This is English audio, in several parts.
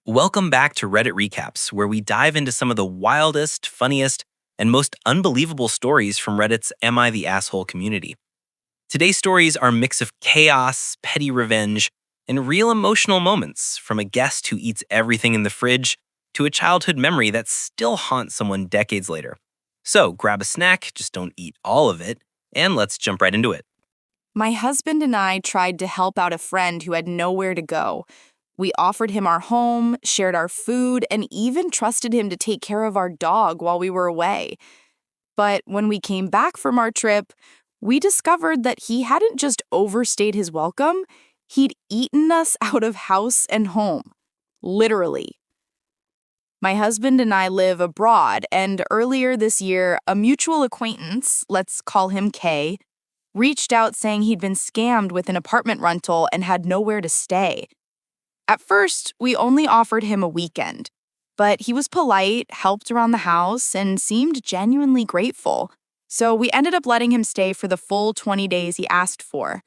Welcome back to Reddit Recaps, where we dive into some of the wildest, funniest, and most unbelievable stories from Reddit's Am I the Asshole community. Today's stories are a mix of chaos, petty revenge, and real emotional moments, from a guest who eats everything in the fridge to a childhood memory that still haunts someone decades later. So grab a snack, just don't eat all of it, and let's jump right into it. My husband and I tried to help out a friend who had nowhere to go. We offered him our home, shared our food, and even trusted him to take care of our dog while we were away. But when we came back from our trip, we discovered that he hadn't just overstayed his welcome, he'd eaten us out of house and home. Literally. My husband and I live abroad, and earlier this year, a mutual acquaintance, let's call him Kay, reached out saying he'd been scammed with an apartment rental and had nowhere to stay. At first, we only offered him a weekend, but he was polite, helped around the house, and seemed genuinely grateful. So we ended up letting him stay for the full 20 days he asked for.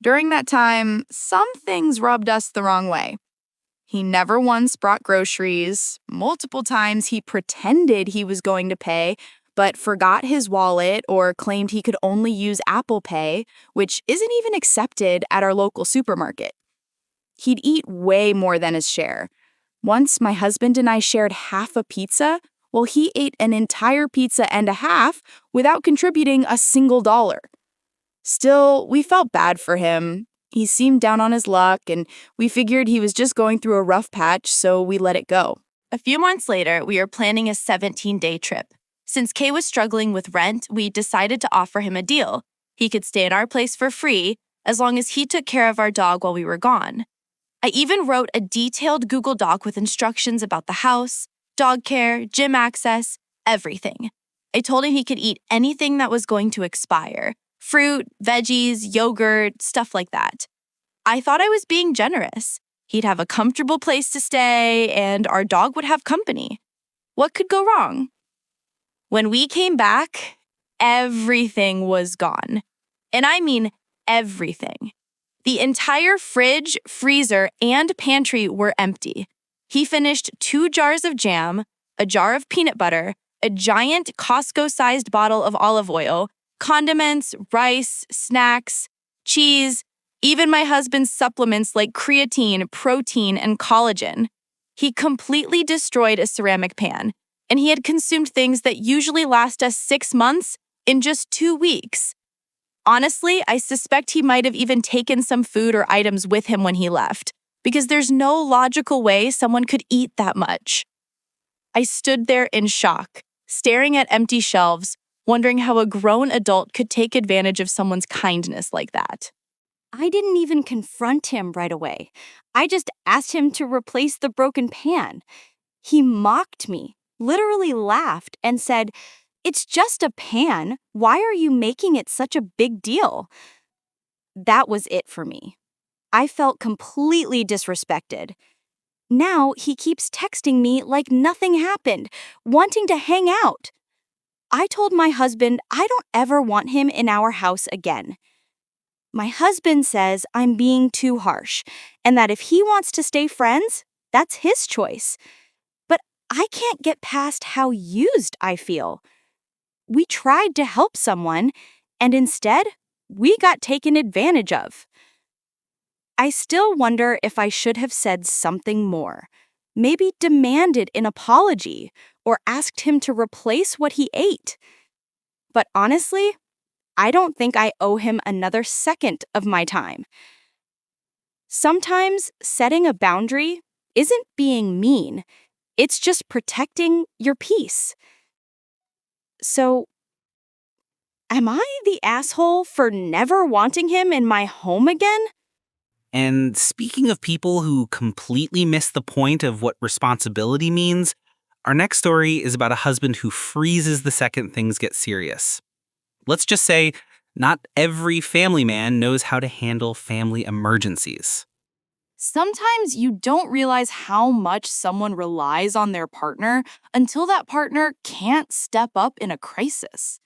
During that time, some things rubbed us the wrong way. He never once brought groceries. Multiple times he pretended he was going to pay, but forgot his wallet or claimed he could only use Apple Pay, which isn't even accepted at our local supermarket. He'd eat way more than his share. Once, my husband and I shared half a pizza, while he ate an entire pizza and a half without contributing a single dollar. Still, we felt bad for him. He seemed down on his luck, and we figured he was just going through a rough patch, so we let it go. A few months later, we were planning a 17-day trip. Since Kay was struggling with rent, we decided to offer him a deal. He could stay in our place for free, as long as he took care of our dog while we were gone. I even wrote a detailed Google Doc with instructions about the house, dog care, gym access, everything. I told him he could eat anything that was going to expire. Fruit, veggies, yogurt, stuff like that. I thought I was being generous. He'd have a comfortable place to stay, and our dog would have company. What could go wrong? When we came back, everything was gone. And I mean everything. The entire fridge, freezer, and pantry were empty. He finished 2 jars of jam, a jar of peanut butter, a giant Costco-sized bottle of olive oil, condiments, rice, snacks, cheese, even my husband's supplements like creatine, protein, and collagen. He completely destroyed a ceramic pan, and he had consumed things that usually last us 6 months in just 2 weeks. Honestly, I suspect he might have even taken some food or items with him when he left, because there's no logical way someone could eat that much. I stood there in shock, staring at empty shelves, wondering how a grown adult could take advantage of someone's kindness like that. I didn't even confront him right away. I just asked him to replace the broken pan. He mocked me, literally laughed, and said, "It's just a pan. Why are you making it such a big deal?" That was it for me. I felt completely disrespected. Now he keeps texting me like nothing happened, wanting to hang out. I told my husband I don't ever want him in our house again. My husband says I'm being too harsh, and that if he wants to stay friends, that's his choice. But I can't get past how used I feel. We tried to help someone, and instead, we got taken advantage of. I still wonder if I should have said something more, maybe demanded an apology, or asked him to replace what he ate. But honestly, I don't think I owe him another second of my time. Sometimes setting a boundary isn't being mean, it's just protecting your peace. So, am I the asshole for never wanting him in my home again? And speaking of people who completely miss the point of what responsibility means, our next story is about a husband who freezes the second things get serious. Let's just say, not every family man knows how to handle family emergencies. Sometimes you don't realize how much someone relies on their partner until that partner can't step up in a crisis.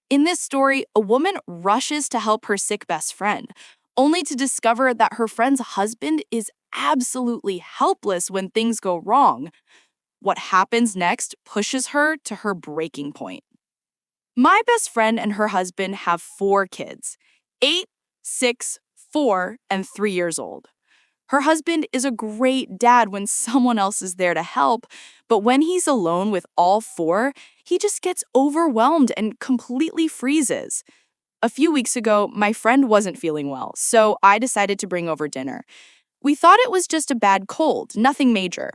In this story, a woman rushes to help her sick best friend, only to discover that her friend's husband is absolutely helpless when things go wrong. What happens next pushes her to her breaking point. My best friend and her husband have 4 kids, 8, 6, 4, and 3 years old. Her husband is a great dad when someone else is there to help, but when he's alone with all 4, he just gets overwhelmed and completely freezes. A few weeks ago, my friend wasn't feeling well, so I decided to bring over dinner. We thought it was just a bad cold, nothing major.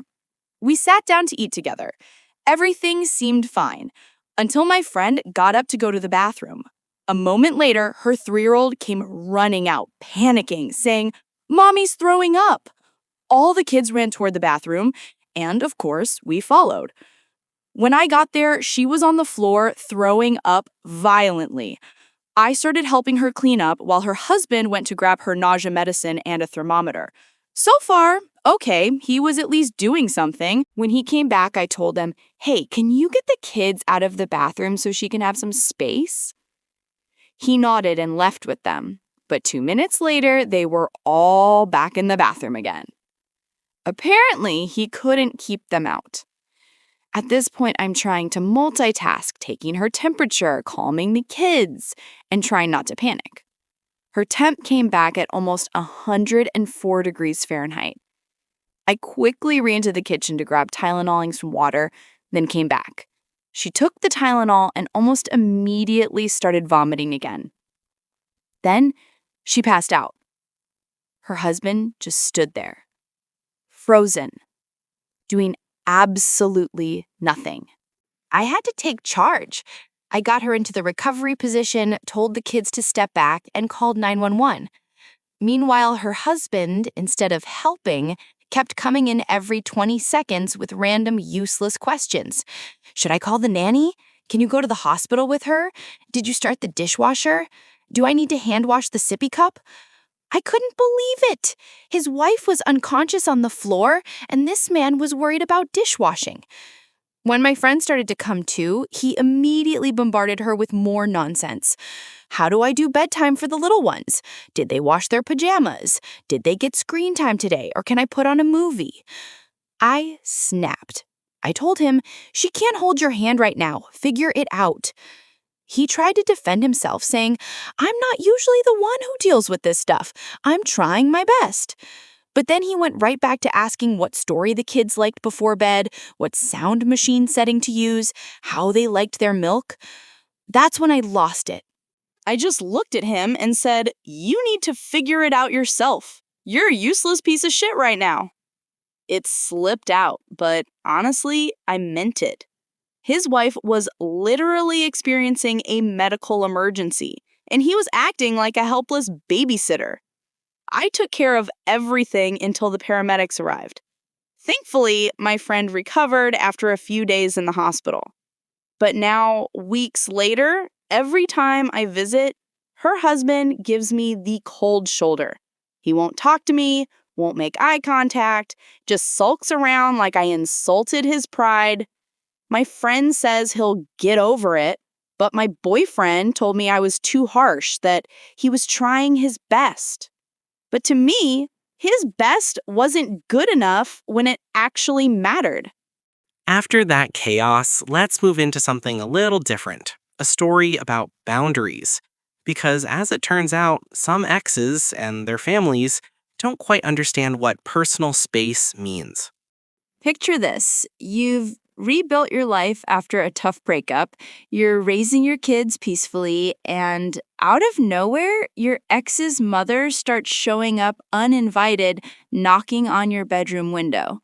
We sat down to eat together. Everything seemed fine, until my friend got up to go to the bathroom. A moment later, her 3-year-old came running out, panicking, saying, "Mommy's throwing up." All the kids ran toward the bathroom, and of course, we followed. When I got there, she was on the floor throwing up violently. I started helping her clean up while her husband went to grab her nausea medicine and a thermometer. So far, okay, he was at least doing something. When he came back, I told him, "Hey, can you get the kids out of the bathroom so she can have some space?" He nodded and left with them, but 2 minutes later, they were all back in the bathroom again. Apparently, he couldn't keep them out. At this point, I'm trying to multitask, taking her temperature, calming the kids, and trying not to panic. Her temp came back at almost 104 degrees Fahrenheit. I quickly ran to the kitchen to grab Tylenol and some water, then came back. She took the Tylenol and almost immediately started vomiting again. Then she passed out. Her husband just stood there, frozen, doing absolutely nothing. I had to take charge. I got her into the recovery position, told the kids to step back, and called 911. Meanwhile, her husband, instead of helping, kept coming in every 20 seconds with random useless questions. Should I call the nanny? Can you go to the hospital with her? Did you start the dishwasher? Do I need to hand wash the sippy cup? I couldn't believe it. His wife was unconscious on the floor, and this man was worried about dishwashing. When my friend started to come to, he immediately bombarded her with more nonsense. How do I do bedtime for the little ones? Did they wash their pajamas? Did they get screen time today, or can I put on a movie? I snapped. I told him, "She can't hold your hand right now. Figure it out." He tried to defend himself, saying, "I'm not usually the one who deals with this stuff. I'm trying my best." But then he went right back to asking what story the kids liked before bed, what sound machine setting to use, how they liked their milk. That's when I lost it. I just looked at him and said, "You need to figure it out yourself. You're a useless piece of shit right now." It slipped out, but honestly, I meant it. His wife was literally experiencing a medical emergency, and he was acting like a helpless babysitter. I took care of everything until the paramedics arrived. Thankfully, my friend recovered after a few days in the hospital. But now, weeks later, every time I visit, her husband gives me the cold shoulder. He won't talk to me, won't make eye contact, just sulks around like I insulted his pride. My friend says he'll get over it, but my boyfriend told me I was too harsh, that he was trying his best. But to me, his best wasn't good enough when it actually mattered. After that chaos, let's move into something a little different, a story about boundaries. Because as it turns out, some exes and their families don't quite understand what personal space means. Picture this. You've rebuilt your life after a tough breakup. You're raising your kids peacefully, and out of nowhere, your ex's mother starts showing up uninvited, knocking on your bedroom window.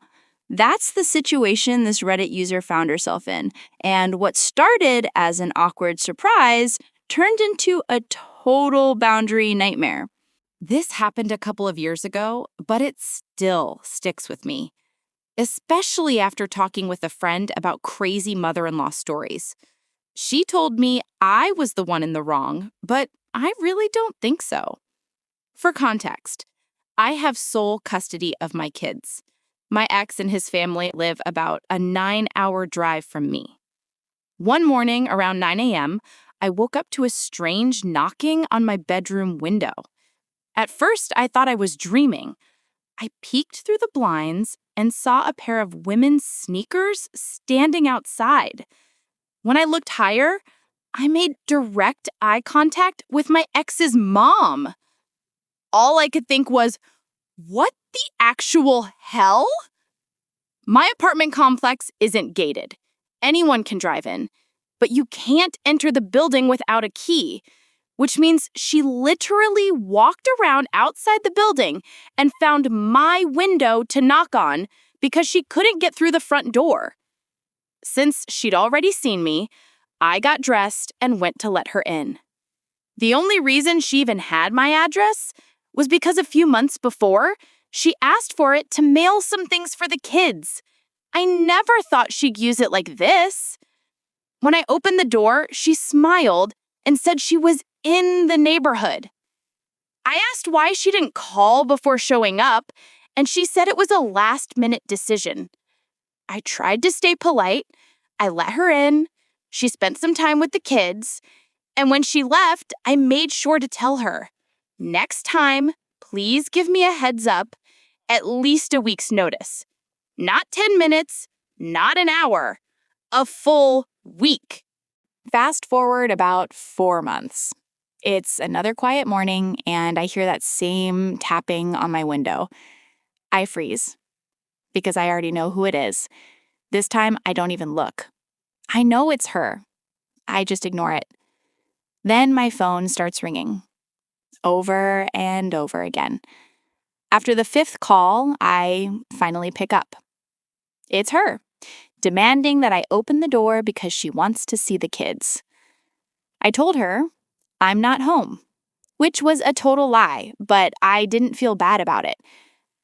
That's the situation this Reddit user found herself in, and what started as an awkward surprise turned into a total boundary nightmare. This happened a couple of years ago, but it still sticks with me, especially after talking with a friend about crazy mother-in-law stories. She told me I was the one in the wrong, but I really don't think so. For context, I have sole custody of my kids. My ex and his family live about a 9-hour drive from me. One morning around 9 a.m., I woke up to a strange knocking on my bedroom window. At first, I thought I was dreaming. I peeked through the blinds and saw a pair of women's sneakers standing outside. When I looked higher, I made direct eye contact with my ex's mom. All I could think was, what the actual hell? My apartment complex isn't gated. Anyone can drive in, but you can't enter the building without a key, which means she literally walked around outside the building and found my window to knock on because she couldn't get through the front door. Since she'd already seen me, I got dressed and went to let her in. The only reason she even had my address was because a few months before, she asked for it to mail some things for the kids. I never thought she'd use it like this. When I opened the door, she smiled and said she was in the neighborhood. I asked why she didn't call before showing up, and she said it was a last-minute decision. I tried to stay polite. I let her in. She spent some time with the kids. And when she left, I made sure to tell her, next time, please give me a heads up, at least a week's notice. Not 10 minutes, not an hour, a full week. Fast forward about 4 months. It's another quiet morning, and I hear that same tapping on my window. I freeze, because I already know who it is. This time, I don't even look. I know it's her. I just ignore it. Then my phone starts ringing. Over and over again. After the 5th call, I finally pick up. It's her, demanding that I open the door because she wants to see the kids. I told her I'm not home, which was a total lie, but I didn't feel bad about it.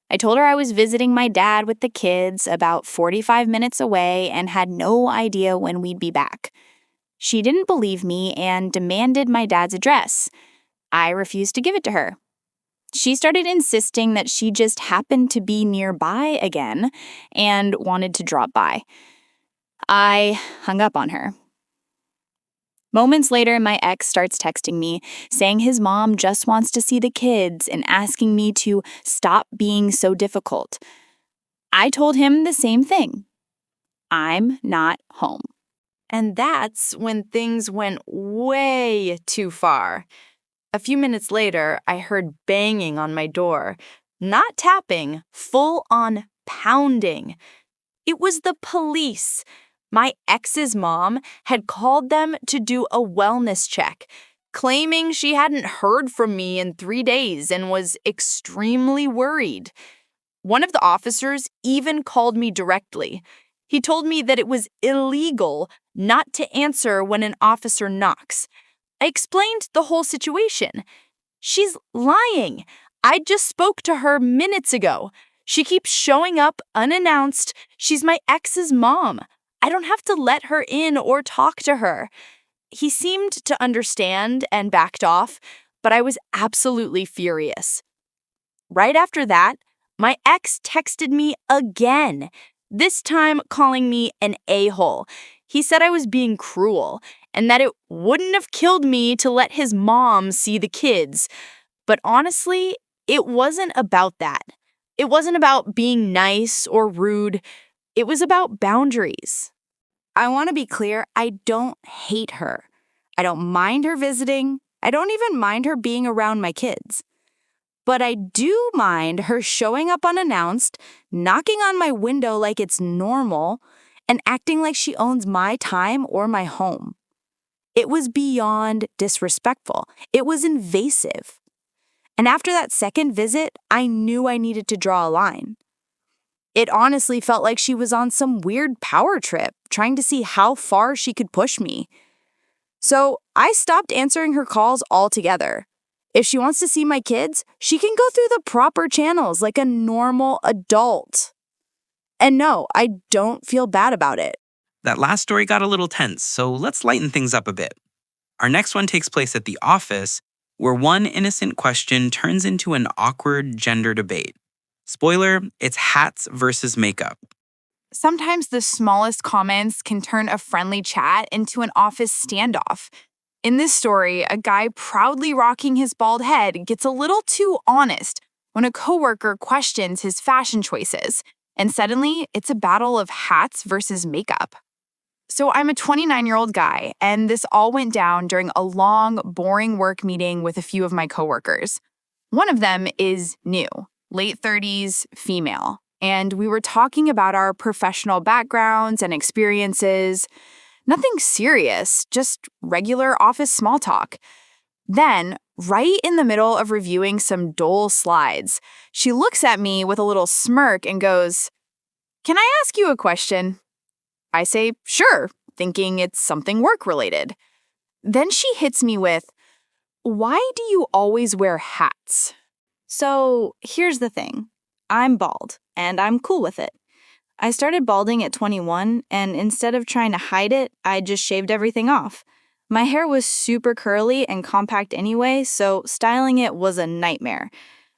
I told her I was visiting my dad with the kids about 45 minutes away and had no idea when we'd be back. She didn't believe me and demanded my dad's address. I refused to give it to her. She started insisting that she just happened to be nearby again and wanted to drop by. I hung up on her. Moments later, my ex starts texting me, saying his mom just wants to see the kids and asking me to stop being so difficult. I told him the same thing. I'm not home. And that's when things went way too far. A few minutes later, I heard banging on my door. Not tapping, full-on pounding. It was the police. My ex's mom had called them to do a wellness check, claiming she hadn't heard from me in 3 days and was extremely worried. One of the officers even called me directly. He told me that it was illegal not to answer when an officer knocks. I explained the whole situation. She's lying. I just spoke to her minutes ago. She keeps showing up unannounced. She's my ex's mom. I don't have to let her in or talk to her. He seemed to understand and backed off, but I was absolutely furious. Right after that, my ex texted me again, this time calling me an a-hole. He said I was being cruel and that it wouldn't have killed me to let his mom see the kids. But honestly, it wasn't about that. It wasn't about being nice or rude. It was about boundaries. I want to be clear, I don't hate her. I don't mind her visiting. I don't even mind her being around my kids. But I do mind her showing up unannounced, knocking on my window like it's normal, and acting like she owns my time or my home. It was beyond disrespectful. It was invasive. And after that second visit, I knew I needed to draw a line. It honestly felt like she was on some weird power trip, trying to see how far she could push me. So I stopped answering her calls altogether. If she wants to see my kids, she can go through the proper channels like a normal adult. And no, I don't feel bad about it. That last story got a little tense, so let's lighten things up a bit. Our next one takes place at the office, where one innocent question turns into an awkward gender debate. Spoiler, it's hats versus makeup. Sometimes the smallest comments can turn a friendly chat into an office standoff. In this story, a guy proudly rocking his bald head gets a little too honest, when a coworker questions his fashion choices, and suddenly it's a battle of hats versus makeup. So I'm a 29-year-old guy, and this all went down during a long, boring work meeting with a few of my coworkers. One of them is new, late 30s, female, and we were talking about our professional backgrounds and experiences. Nothing serious, just regular office small talk. Then, right in the middle of reviewing some dull slides, she looks at me with a little smirk and goes, "Can I ask you a question?" I say, "Sure," thinking it's something work-related. Then she hits me with, "Why do you always wear hats?" So here's the thing. I'm bald, and I'm cool with it. I started balding at 21, and instead of trying to hide it, I just shaved everything off. My hair was super curly and compact anyway, so styling it was a nightmare.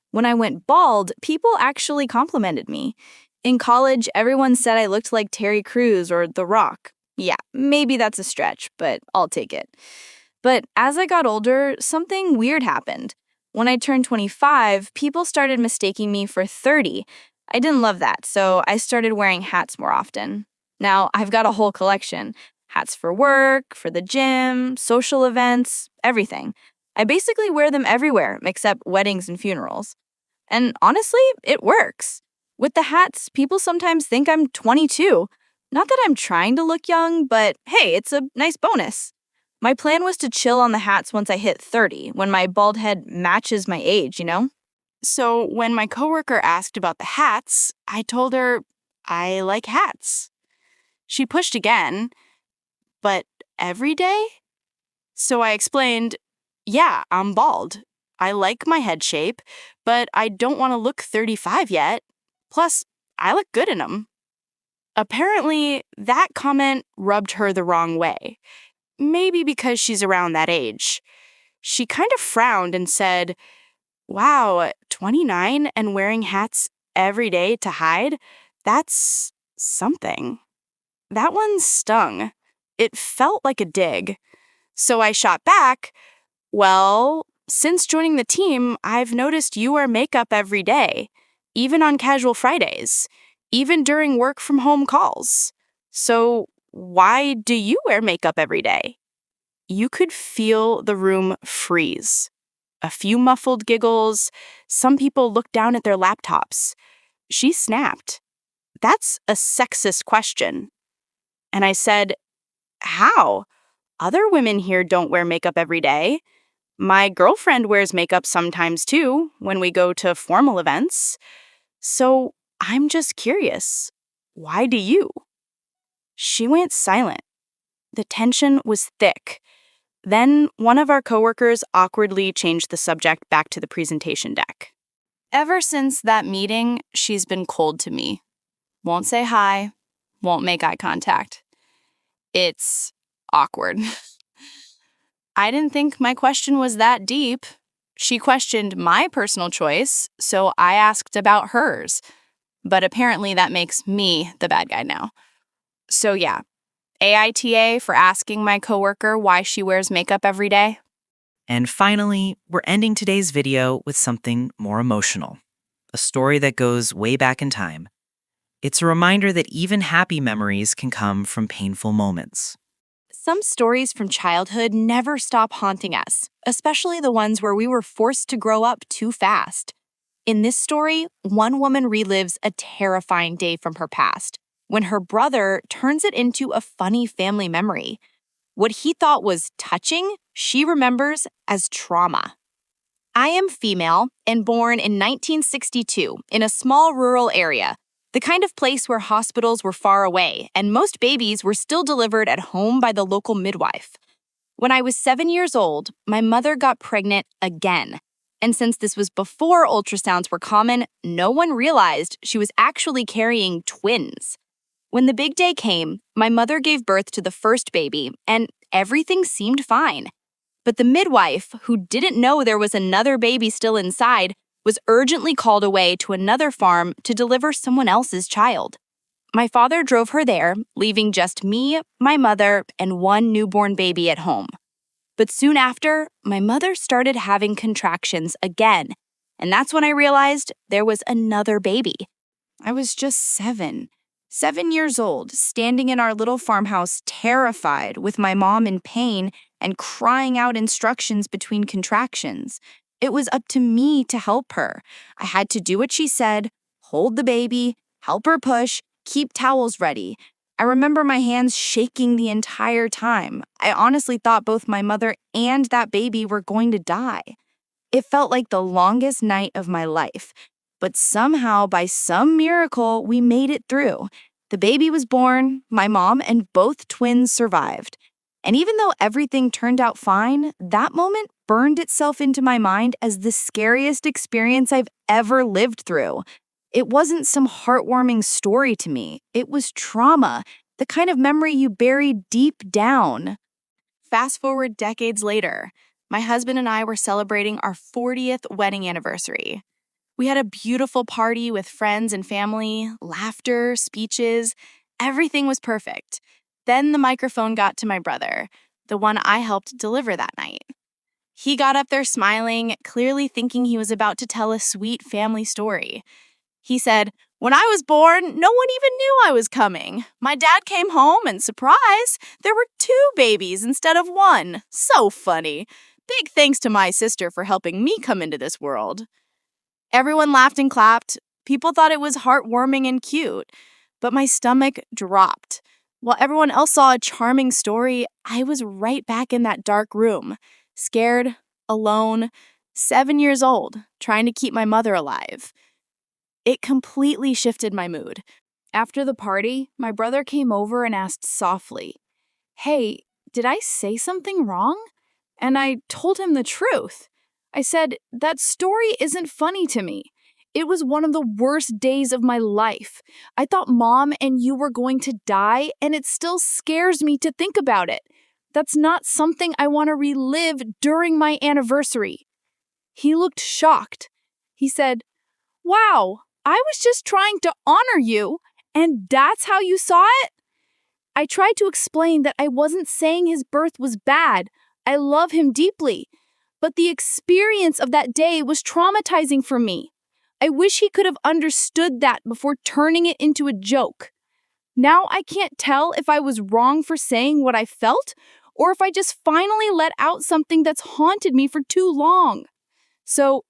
When I went bald, people actually complimented me. In college, everyone said I looked like Terry Crews or The Rock. Yeah, maybe that's a stretch, but I'll take it. But as I got older, something weird happened. When I turned 25, people started mistaking me for 30. I didn't love that, so I started wearing hats more often. Now, I've got a whole collection. Hats for work, for the gym, social events, everything. I basically wear them everywhere except weddings and funerals. And honestly, it works. With the hats, people sometimes think I'm 22. Not that I'm trying to look young, but hey, it's a nice bonus. My plan was to chill on the hats once I hit 30, when my bald head matches my age, you know? So when my coworker asked about the hats, I told her I like hats. She pushed again, "But every day?" So I explained, "Yeah, I'm bald. I like my head shape, but I don't want to look 35 yet. Plus, I look good in them." Apparently, that comment rubbed her the wrong way. Maybe because she's around that age. She kind of frowned and said, "Wow, 29 and wearing hats every day to hide? That's something." That one stung. It felt like a dig. So I shot back, "Well, since joining the team, I've noticed you wear makeup every day, even on casual Fridays, even during work from home calls. So why do you wear makeup every day?" You could feel the room freeze. A few muffled giggles. Some people looked down at their laptops. She snapped, "That's a sexist question." And I said, "How? Other women here don't wear makeup every day. My girlfriend wears makeup sometimes too, when we go to formal events. So I'm just curious. Why do you?" She went silent. The tension was thick. Then one of our coworkers awkwardly changed the subject back to the presentation deck. Ever since that meeting, she's been cold to me. Won't say hi, won't make eye contact. It's awkward. I didn't think my question was that deep. She questioned my personal choice, so I asked about hers. But apparently that makes me the bad guy now. So yeah, AITA for asking my coworker why she wears makeup every day. And finally, we're ending today's video with something more emotional, a story that goes way back in time. It's a reminder that even happy memories can come from painful moments. Some stories from childhood never stop haunting us, especially the ones where we were forced to grow up too fast. In this story, one woman relives a terrifying day from her past when her brother turns it into a funny family memory. What he thought was touching, she remembers as trauma. I am female and born in 1962 in a small rural area, the kind of place where hospitals were far away and most babies were still delivered at home by the local midwife. When I was 7 years old, my mother got pregnant again. And since this was before ultrasounds were common, no one realized she was actually carrying twins. When the big day came, my mother gave birth to the first baby, and everything seemed fine. But the midwife, who didn't know there was another baby still inside, was urgently called away to another farm to deliver someone else's child. My father drove her there, leaving just me, my mother, and one newborn baby at home. But soon after, my mother started having contractions again, And that's when I realized there was another baby. I was just 7 years old, standing in our little farmhouse, terrified, with my mom in pain and crying out instructions between contractions. It was up to me to help her. I had to do what she said, hold the baby, help her push, keep towels ready. I remember my hands shaking the entire time. I honestly thought both my mother and that baby were going to die. It felt like the longest night of my life. But somehow, by some miracle, we made it through. The baby was born, my mom and both twins survived. And even though everything turned out fine, that moment burned itself into my mind as the scariest experience I've ever lived through. It wasn't some heartwarming story to me. It was trauma, the kind of memory you bury deep down. Fast forward decades later, my husband and I were celebrating our 40th wedding anniversary. We had a beautiful party with friends and family, laughter, speeches. Everything was perfect. Then the microphone got to my brother, the one I helped deliver that night. He got up there smiling, clearly thinking he was about to tell a sweet family story. He said, "When I was born, no one even knew I was coming. My dad came home and surprise, there were 2 babies instead of 1. So funny. Big thanks to my sister for helping me come into this world." Everyone laughed and clapped. People thought it was heartwarming and cute, but my stomach dropped. While everyone else saw a charming story, I was right back in that dark room, scared, alone, 7 years old, trying to keep my mother alive. It completely shifted my mood. After the party, my brother came over and asked softly, "Hey, did I say something wrong?" And I told him the truth. I said, "That story isn't funny to me. It was one of the worst days of my life. I thought Mom and you were going to die, and it still scares me to think about it. That's not something I want to relive during my anniversary." He looked shocked. He said, "Wow, I was just trying to honor you, and that's how you saw it?" I tried to explain that I wasn't saying his birth was bad. I love him deeply. But the experience of that day was traumatizing for me. I wish he could have understood that before turning it into a joke. Now I can't tell if I was wrong for saying what I felt, or if I just finally let out something that's haunted me for too long. So,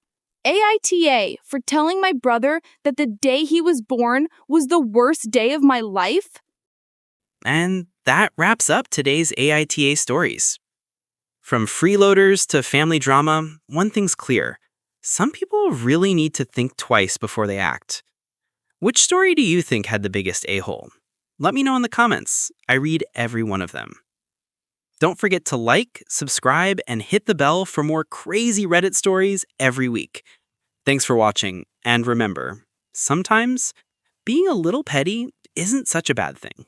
AITA for telling my brother that the day he was born was the worst day of my life. And that wraps up today's AITA stories. From freeloaders to family drama, one thing's clear. Some people really need to think twice before they act. Which story do you think had the biggest a-hole? Let me know in the comments. I read every one of them. Don't forget to like, subscribe, and hit the bell for more crazy Reddit stories every week. Thanks for watching, and remember, sometimes being a little petty isn't such a bad thing.